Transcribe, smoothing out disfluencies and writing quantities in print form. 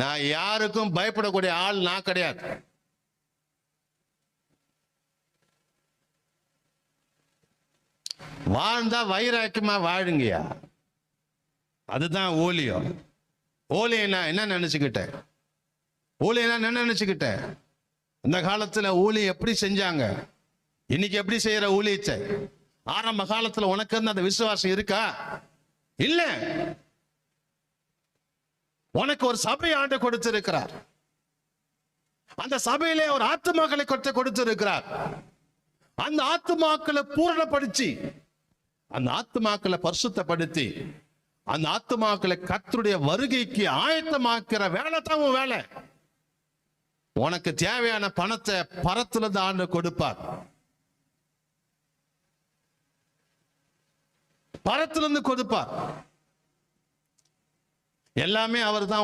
நான் யாருக்கும் பயப்படக்கூடிய ஆள் நான் கிடையாது. வாழ்ந்தா வைராக்கியமா வாழுங்கயா, அதுதான் ஊழியம். ஊழியனா என்ன நினைச்சுக்கிட்டேன்? ஊழியனா என்ன நினைச்சுக்கிட்டேன்? இந்த காலத்துல ஊழியம் எப்படி செஞ்சாங்க, இன்னைக்கு எப்படி செய்யற ஊழியத்தை? ஆரம்ப காலத்துல உனக்கு அந்த விசுவாசம் இருக்கா? இல்ல. உனக்கு ஒரு சபை ஆண்டு கொடுத்திருக்கிறார். அந்த சபையிலே ஒரு ஆத்துமாக்களை கொடுத்திருக்கிறார். அந்த ஆத்துமாக்களை பூரணப்படுத்தி, அந்த ஆத்துமாக்களை பரிசுத்தப்படுத்தி, அந்த ஆத்துமாக்களை கர்த்தருடைய வருகைக்கு ஆயத்தமாக்கிற வேலை தான் உன் வேலை. உனக்கு தேவையான பணத்தை பரத்திலிருந்து ஆண்டு கொடுப்பார். பரத்திலிருந்து கொடுப்பார். எல்லாமே அவர் தான்.